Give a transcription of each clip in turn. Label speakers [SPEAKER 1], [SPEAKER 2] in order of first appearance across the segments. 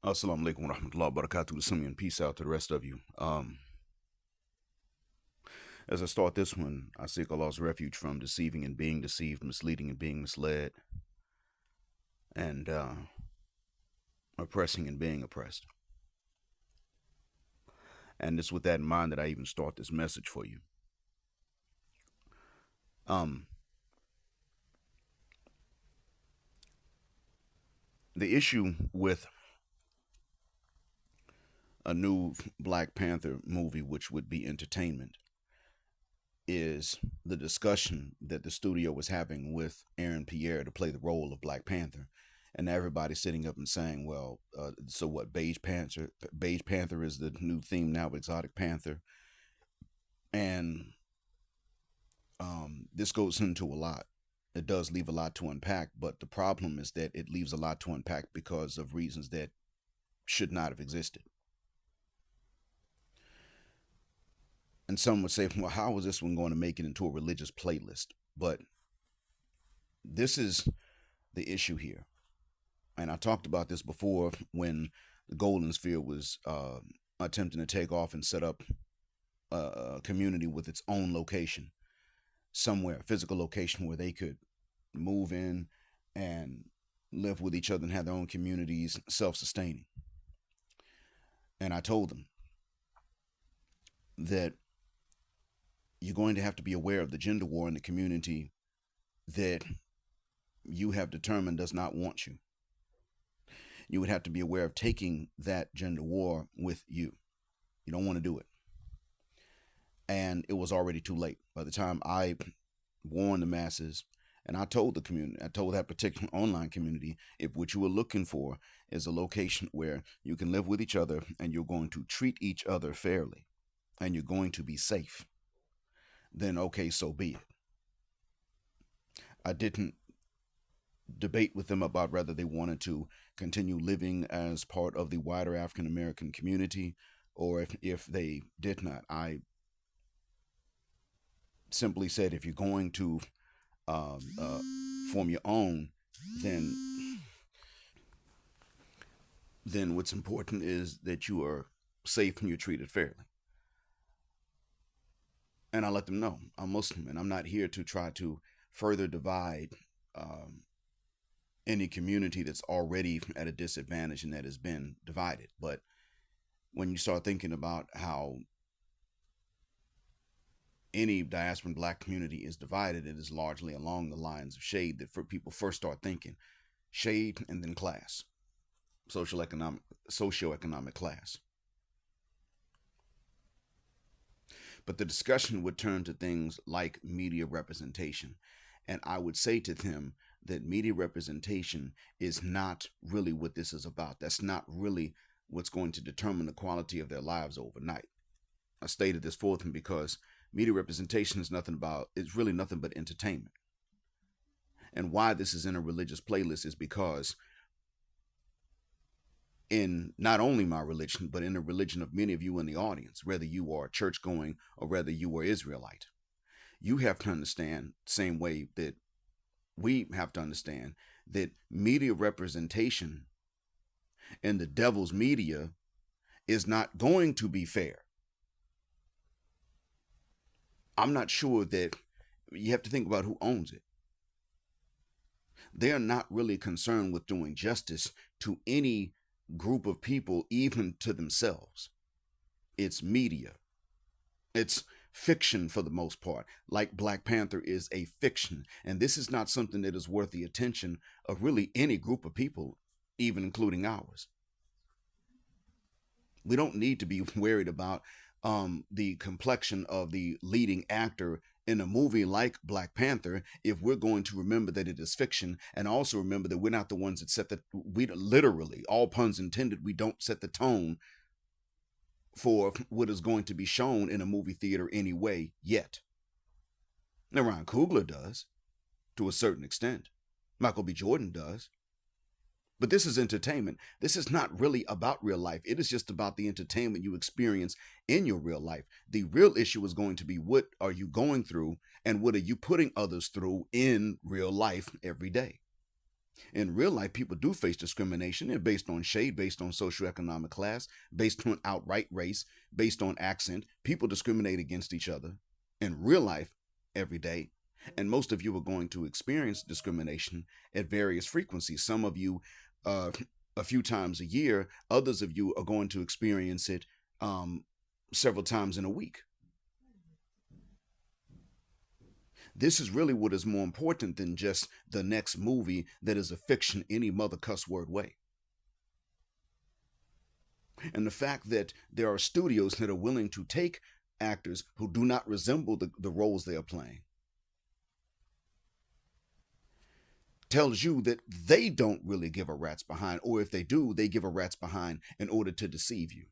[SPEAKER 1] Assalamu alaikum wa rahmatullahi wa barakatuh to some and peace out to the rest of you. As I start this one, I seek Allah's refuge from deceiving and being deceived, misleading and being misled, and oppressing and being oppressed. And it's with that in mind that I even start this message for you. Um, the issue with a new Black Panther movie, which would be entertainment, is the discussion that the studio was having with Aaron Pierre to play the role of Black Panther, and everybody sitting up and saying, "Well, so what? Beige Panther? Beige Panther is the new theme now, Exotic Panther," and this goes into a lot. It does leave a lot to unpack, but the problem is that it leaves a lot to unpack because of reasons that should not have existed. And some would say, well, how is this one going to make it into a religious playlist? But this is the issue here. And I talked about this before when the Golden Sphere was attempting to take off and set up a community with its own location, somewhere, a physical location where they could move in and live with each other and have their own communities, self sustaining. And I told them that you're going to have to be aware of the gender war in the community that you have determined does not want you. You would have to be aware of taking that gender war with you. You don't want to do it. And it was already too late. By the time I warned the masses, and I told the community, I told that particular online community, if what you were looking for is a location where you can live with each other and you're going to treat each other fairly and you're going to be safe, then okay, so be it. I didn't debate with them about whether they wanted to continue living as part of the wider African American community or if they did not. I simply said, if you're going to form your own, then what's important is that you are safe and you're treated fairly. And I let them know I'm Muslim and I'm not here to try to further divide um, any community that's already at a disadvantage and that has been divided. But when you start thinking about how any diasporan black community is divided, it is largely along the lines of shade that for people first start thinking shade and then class, socioeconomic class. But the discussion would turn to things like media representation. And I would say to them that media representation is not really what this is about. That's not really what's going to determine the quality of their lives overnight. I stated this for them because media representation is it's really nothing but entertainment. And why this is in a religious playlist is because in not only my religion, but in the religion of many of you in the audience, whether you are church going or whether you are Israelite, you have to understand, same way that we have to understand, that media representation in the devil's media is not going to be fair. I'm not sure that you have to think about who owns it. They're not really concerned with doing justice to any group of people, even to themselves. It's media. It's fiction for the most part, like Black Panther is a fiction. And this is not something that is worth the attention of really any group of people, even including ours. We don't need to be worried about the complexion of the leading actor in a movie like Black Panther if we're going to remember that it is fiction and also remember that we're not the ones that we literally, all puns intended, we don't set the tone for what is going to be shown in a movie theater anyway yet. Now, Ryan Coogler does to a certain extent. Michael B. Jordan does. But this is entertainment. This is not really about real life. It is just about the entertainment you experience in your real life. The real issue is going to be, what are you going through and what are you putting others through in real life every day? In real life, people do face discrimination. They're based on shade, based on socioeconomic class, based on outright race, based on accent. People discriminate against each other in real life every day. And most of you are going to experience discrimination at various frequencies. Some of you a few times a year, others of you are going to experience it several times in a week. This is really what is more important than just the next movie that is a fiction any mother cuss word way. And the fact that there are studios that are willing to take actors who do not resemble the roles they are playing tells you that they don't really give a rat's behind, or if they do, they give a rat's behind in order to deceive you.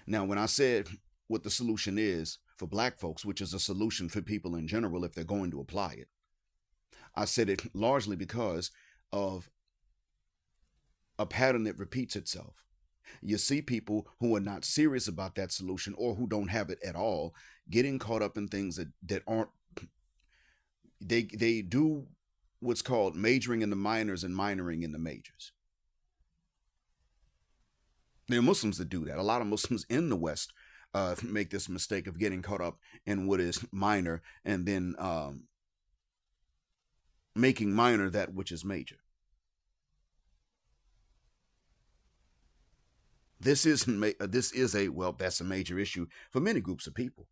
[SPEAKER 1] Now, when I said what the solution is for black folks, which is a solution for people in general if they're going to apply it, I said it largely because of a pattern that repeats itself. You see people who are not serious about that solution or who don't have it at all getting caught up in things that aren't. They do what's called majoring in the minors and minoring in the majors. There are Muslims that do that. A lot of Muslims in the West make this mistake of getting caught up in what is minor and then making minor that which is major. This is a well, that's a major issue for many groups of people.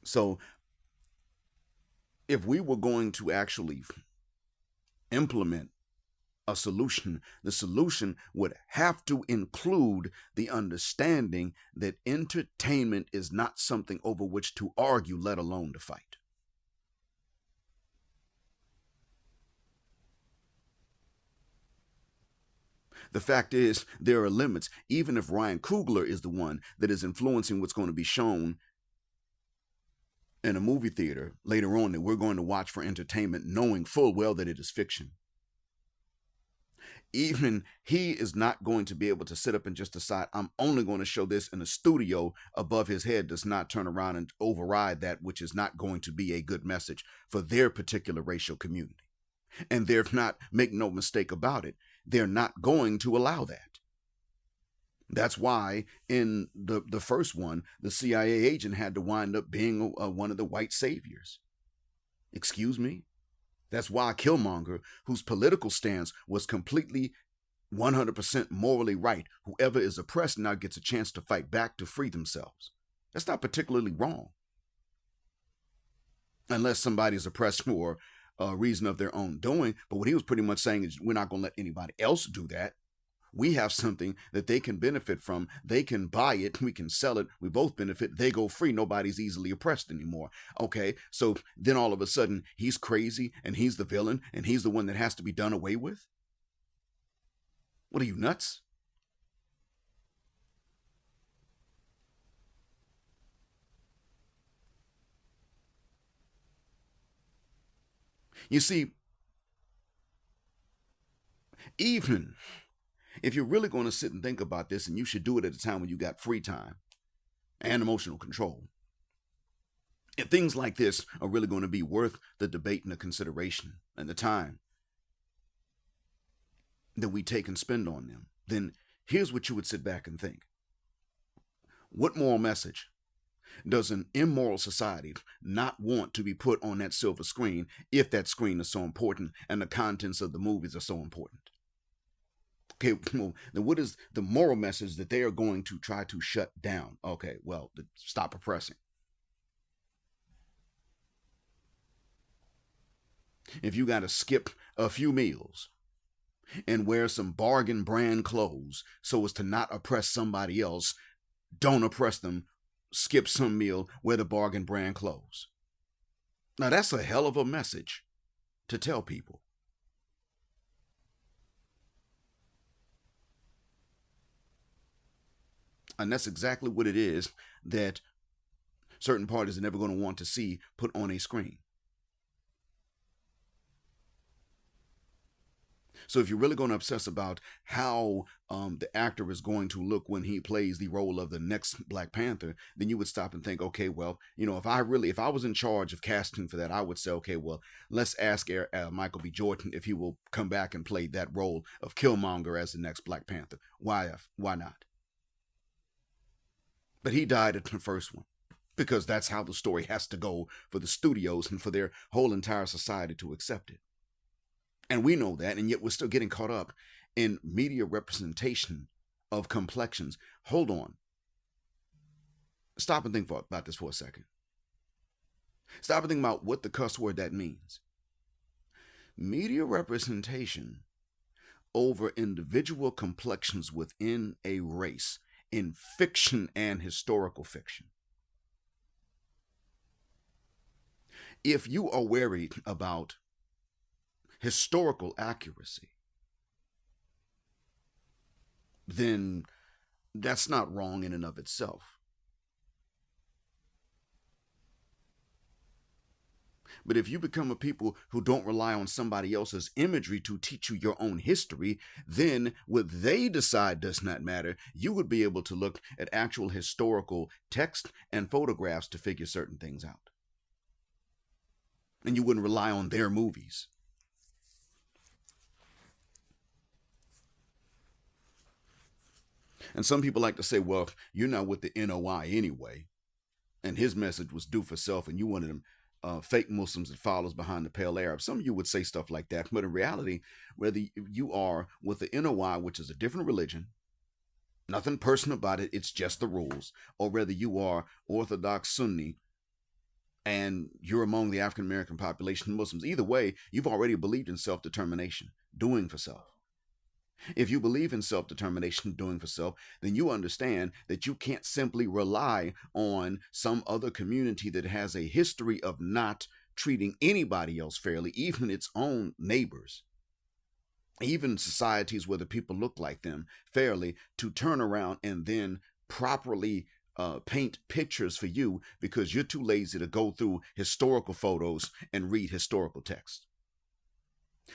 [SPEAKER 1] So if we were going to actually implement a solution, the solution would have to include the understanding that entertainment is not something over which to argue, let alone to fight. The fact is, there are limits. Even if Ryan Coogler is the one that is influencing what's going to be shown in a movie theater later on that we're going to watch for entertainment, knowing full well that it is fiction, even he is not going to be able to sit up and just decide, I'm only going to show this in a studio above his head, does not turn around and override that which is not going to be a good message for their particular racial community. And they're not, make no mistake about it, they're not going to allow that. That's why in the first one, the CIA agent had to wind up being one of the white saviors. Excuse me? That's why Killmonger, whose political stance was completely 100% morally right, whoever is oppressed now gets a chance to fight back to free themselves. That's not particularly wrong. Unless somebody is oppressed for a reason of their own doing. But what he was pretty much saying is we're not going to let anybody else do that. We have something that they can benefit from. They can buy it. We can sell it. We both benefit. They go free. Nobody's easily oppressed anymore. Okay, so then all of a sudden he's crazy and he's the villain and he's the one that has to be done away with? What are you, nuts? You see, even if you're really going to sit and think about this, and you should do it at a time when you got free time and emotional control, if things like this are really going to be worth the debate and the consideration and the time that we take and spend on them, then here's what you would sit back and think. What moral message does an immoral society not want to be put on that silver screen if that screen is so important and the contents of the movies are so important? Okay, well, then what is the moral message that they are going to try to shut down? Okay, well, stop oppressing. If you got to skip a few meals and wear some bargain brand clothes so as to not oppress somebody else, don't oppress them. Skip some meal, wear the bargain brand clothes. Now that's a hell of a message to tell people. And that's exactly what it is that certain parties are never going to want to see put on a screen. So if you're really going to obsess about how the actor is going to look when he plays the role of the next Black Panther, then you would stop and think, okay, well, if I was in charge of casting for that, I would say, okay, well, let's ask Michael B. Jordan if he will come back and play that role of Killmonger as the next Black Panther. Why not? But he died at the first one because that's how the story has to go for the studios and for their whole entire society to accept it. And we know that, and yet we're still getting caught up in media representation of complexions. Hold on. Stop and think about this for a second. Stop and think about what the cuss word that means. Media representation over individual complexions within a race in fiction and historical fiction. If you are worried about historical accuracy, then that's not wrong in and of itself. But if you become a people who don't rely on somebody else's imagery to teach you your own history, then what they decide does not matter. You would be able to look at actual historical text and photographs to figure certain things out. And you wouldn't rely on their movies. And some people like to say, well, you're not with the NOI anyway. And his message was do for self, and you wanted them fake Muslims that follows behind the pale Arabs. Some of you would say stuff like that. But in reality, whether you are with the NOI, which is a different religion, nothing personal about it, it's just the rules, or whether you are Orthodox Sunni and you're among the African American population Muslims, either way, you've already believed in self-determination, doing for self. If you believe in self-determination, doing for self, then you understand that you can't simply rely on some other community that has a history of not treating anybody else fairly, even its own neighbors, even societies where the people look like them fairly, to turn around and then properly paint pictures for you because you're too lazy to go through historical photos and read historical text.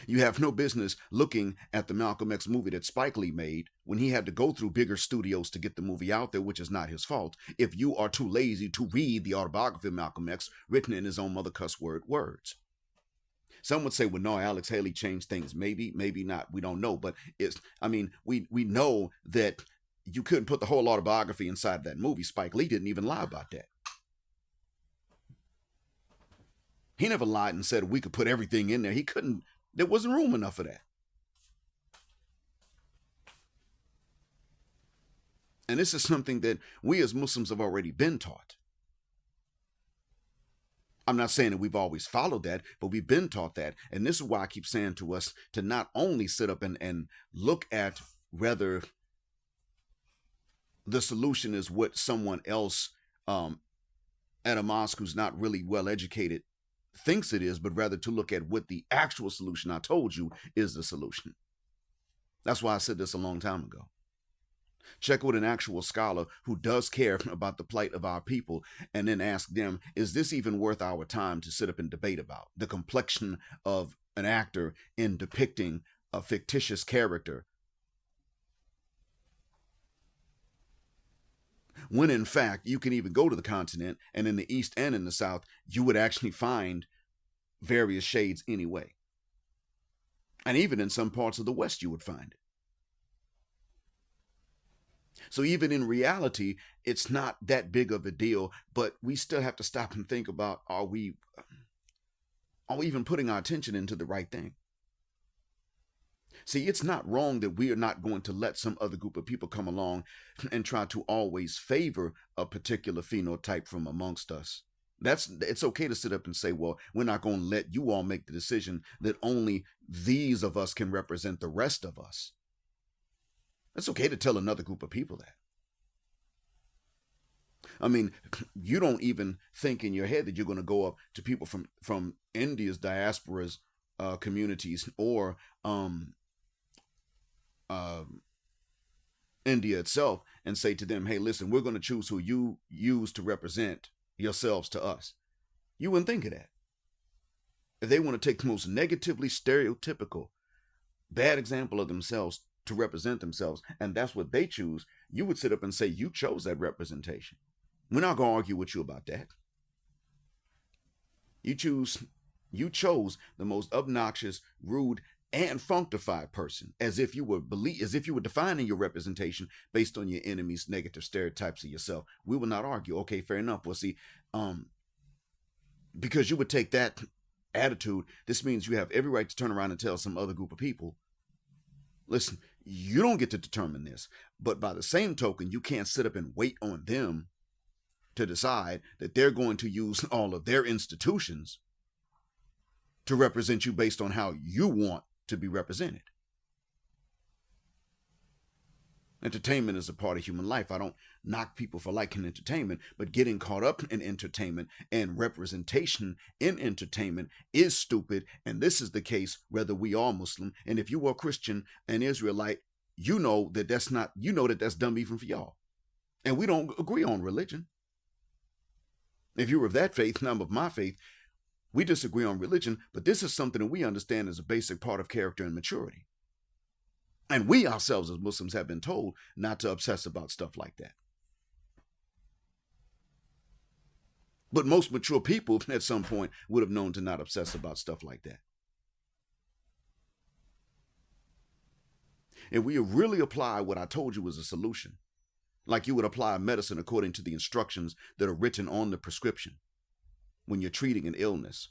[SPEAKER 1] You have no business looking at the Malcolm X movie that Spike Lee made when he had to go through bigger studios to get the movie out there, which is not his fault, if you are too lazy to read the autobiography of Malcolm X written in his own mother cuss word words. Some would say, well, no, Alex Haley changed things. Maybe, maybe not. We don't know. But we know that you couldn't put the whole autobiography inside that movie. Spike Lee didn't even lie about that. He never lied and said we could put everything in there. He couldn't. There wasn't room enough for that. And this is something that we as Muslims have already been taught. I'm not saying that we've always followed that, but we've been taught that. And this is why I keep saying to us to not only sit up and look at whether the solution is what someone else at a mosque who's not really well educated thinks it is, but rather to look at what the actual solution I told you is the solution. That's why I said this a long time ago. Check with an actual scholar who does care about the plight of our people, and then ask them, is this even worth our time to sit up and debate about? The complexion of an actor in depicting a fictitious character, when in fact you can even go to the continent, and in the East and in the South, you would actually find various shades anyway. And even in some parts of the West, you would find it. So even in reality, it's not that big of a deal, but we still have to stop and think about, are we even putting our attention into the right thing? See, it's not wrong that we are not going to let some other group of people come along and try to always favor a particular phenotype from amongst us. It's okay to sit up and say, well, we're not going to let you all make the decision that only these of us can represent the rest of us. It's okay to tell another group of people that. I mean, you don't even think in your head that you're going to go up to people from India's diaspora's communities or India itself and say to them, hey, listen, we're going to choose who you use to represent yourselves to us. You wouldn't think of that. If they want to take the most negatively stereotypical bad example of themselves to represent themselves, and that's what they choose, you would sit up and say, you chose that representation. We're not going to argue with you about that. You chose the most obnoxious, rude, and functified person, as if you were defining your representation based on your enemy's negative stereotypes of yourself. We will not argue. Okay, fair enough. Well, see, because you would take that attitude, this means you have every right to turn around and tell some other group of people, listen, you don't get to determine this. But by the same token, you can't sit up and wait on them to decide that they're going to use all of their institutions to represent you based on how you want to be represented. Entertainment is a part of human life. I don't knock people for liking entertainment, but getting caught up in entertainment and representation in entertainment is stupid. And this is the case whether we are Muslim. And if you are Christian and Israelite, you know that that's dumb even for y'all. And we don't agree on religion. If you're of that faith and I'm of my faith, we disagree on religion, but this is something that we understand as a basic part of character and maturity. And we ourselves as Muslims have been told not to obsess about stuff like that. But most mature people at some point would have known to not obsess about stuff like that. If we really apply what I told you was a solution, like you would apply medicine according to the instructions that are written on the prescription when you're treating an illness,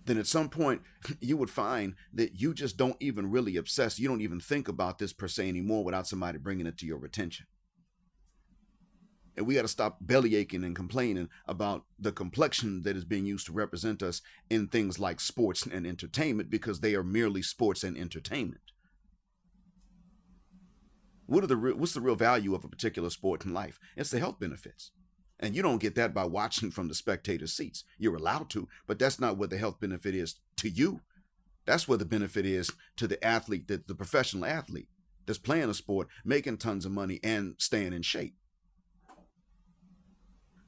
[SPEAKER 1] then at some point you would find that you just don't even really obsess. You don't even think about this per se anymore without somebody bringing it to your attention. And we got to stop belly aching and complaining about the complexion that is being used to represent us in things like sports and entertainment, because they are merely sports and entertainment. What's the real value of a particular sport in life? It's the health benefits. And you don't get that by watching from the spectator seats. You're allowed to, but that's not what the health benefit is to you. That's what the benefit is to the athlete, the professional athlete that's playing a sport, making tons of money and staying in shape.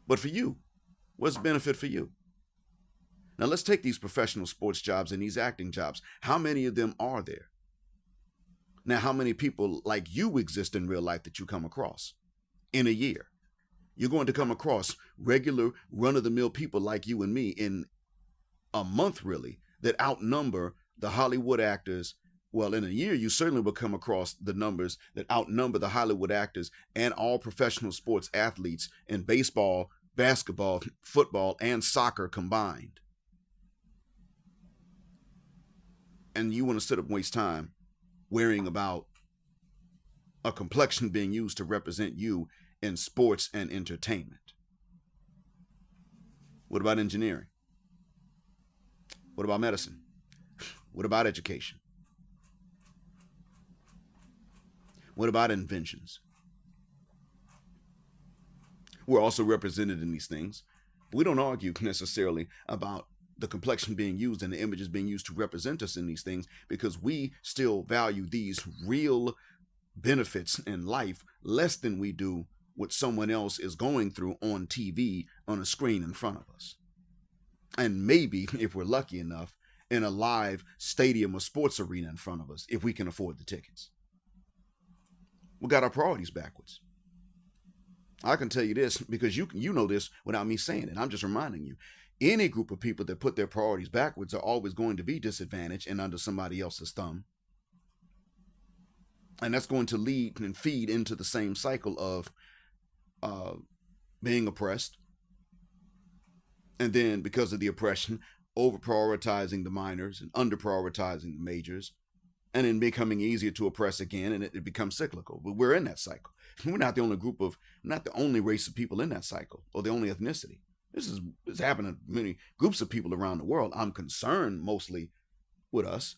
[SPEAKER 1] But for you, what's the benefit for you? Now let's take these professional sports jobs and these acting jobs. How many of them are there? Now, how many people like you exist in real life that you come across in a year? You're going to come across regular run-of-the-mill people like you and me in a month, really, that outnumber the Hollywood actors. Well, in a year, you certainly will come across the numbers that outnumber the Hollywood actors and all professional sports athletes in baseball, basketball, football, and soccer combined. And you want to sit up and waste time worrying about a complexion being used to represent you in sports and entertainment. What about engineering? What about medicine? What about education? What about inventions? We're also represented in these things. We don't argue necessarily about the complexion being used and the images being used to represent us in these things, because we still value these real benefits in life less than we do what someone else is going through on TV on a screen in front of us. And maybe, if we're lucky enough, in a live stadium or sports arena in front of us, if we can afford the tickets. We got our priorities backwards. I can tell you this because you know this without me saying it. I'm just reminding you. Any group of people that put their priorities backwards are always going to be disadvantaged and under somebody else's thumb. And that's going to lead and feed into the same cycle of being oppressed. And then because of the oppression, over prioritizing the minors and under prioritizing the majors, and then becoming easier to oppress again, and it becomes cyclical. But we're in that cycle. We're not the only race of people in that cycle, or the only ethnicity. This is happening to many groups of people around the world. I'm concerned mostly with us,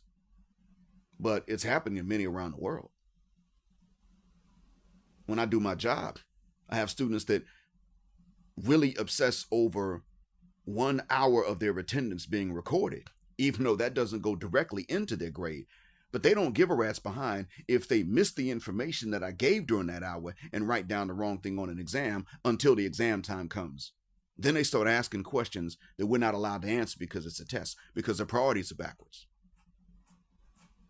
[SPEAKER 1] but it's happening in many around the world. When I do my job, I have students that really obsess over 1 hour of their attendance being recorded, even though that doesn't go directly into their grade. But they don't give a rat's behind if they miss the information that I gave during that hour and write down the wrong thing on an exam until the exam time comes. Then they start asking questions that we're not allowed to answer because it's a test, because their priorities are backwards.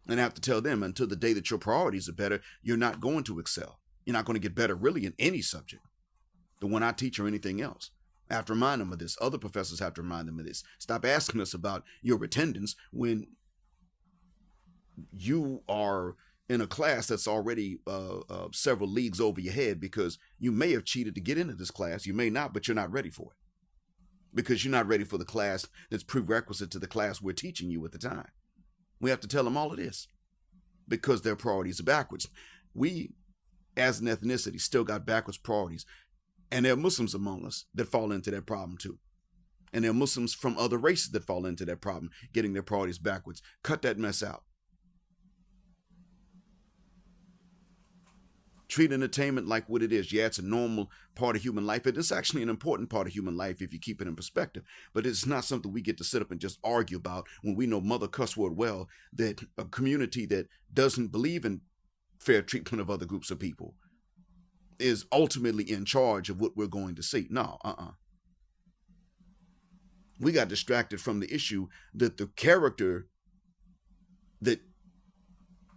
[SPEAKER 1] And I have to tell them, until the day that your priorities are better, you're not going to excel. You're not going to get better really in any subject, the one I teach or anything else. I have to remind them of this. Other professors have to remind them of this. Stop asking us about your attendance when you are in a class that's already several leagues over your head, because you may have cheated to get into this class. You may not, but you're not ready for it, because you're not ready for the class that's prerequisite to the class we're teaching you at the time. We have to tell them all of this because their priorities are backwards. We, as an ethnicity, still got backwards priorities. And there are Muslims among us that fall into that problem too. And there are Muslims from other races that fall into that problem, getting their priorities backwards. Cut that mess out. Treat entertainment like what it is. Yeah, it's a normal part of human life. It is actually an important part of human life if you keep it in perspective. But it's not something we get to sit up and just argue about when we know Mother Cussword well that a community that doesn't believe in fair treatment of other groups of people is ultimately in charge of what we're going to see. No, We got distracted from the issue that the character that,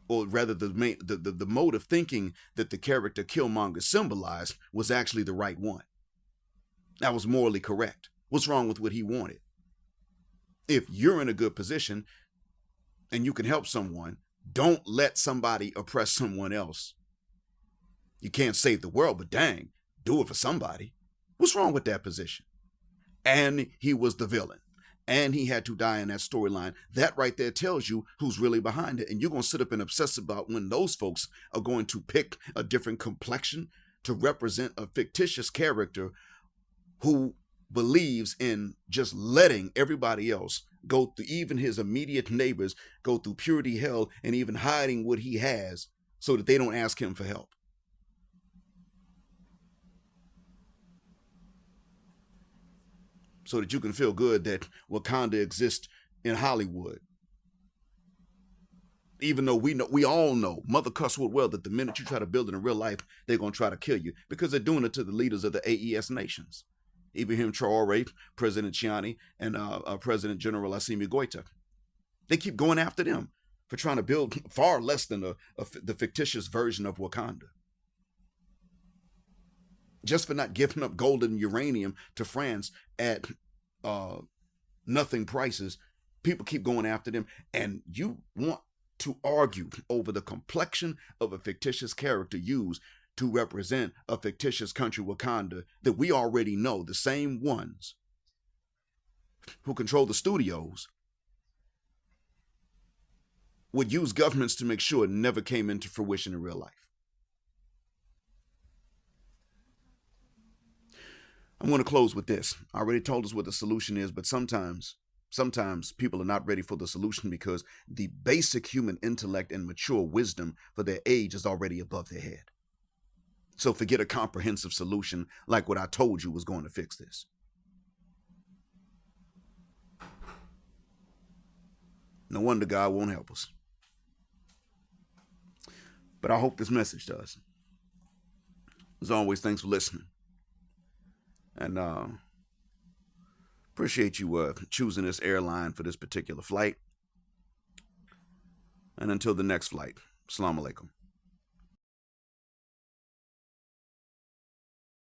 [SPEAKER 1] or rather the mode of thinking that the character Killmonger symbolized was actually the right one. That was morally correct. What's wrong with what he wanted? If you're in a good position and you can help someone, don't let somebody oppress someone else. You can't save the world, but dang, do it for somebody. What's wrong with that position? And he was the villain. And he had to die in that storyline. That right there tells you who's really behind it. And you're going to sit up and obsess about when those folks are going to pick a different complexion to represent a fictitious character who believes in just letting everybody else go through, even his immediate neighbors, go through purity hell and even hiding what he has so that they don't ask him for help. So that you can feel good that Wakanda exists in Hollywood. Even though we all know, Mother Cusswood well, that the minute you try to build it in real life, they're going to try to kill you, because they're doing it to the leaders of the AES nations. Ibrahim Traore, President Chiani, and President General Assimi Goita. They keep going after them for trying to build far less than the fictitious version of Wakanda. Just for not giving up gold and uranium to France at nothing prices, people keep going after them. And you want to argue over the complexion of a fictitious character used to represent a fictitious country, Wakanda, that we already know the same ones who control the studios would use governments to make sure it never came into fruition in real life. I'm going to close with this. I already told us what the solution is, but sometimes people are not ready for the solution because the basic human intellect and mature wisdom for their age is already above their head. So forget a comprehensive solution like what I told you was going to fix this. No wonder God won't help us. But I hope this message does. As always, thanks for listening. And appreciate you choosing this airline for this particular flight. And until the next flight, Assalamu alaikum.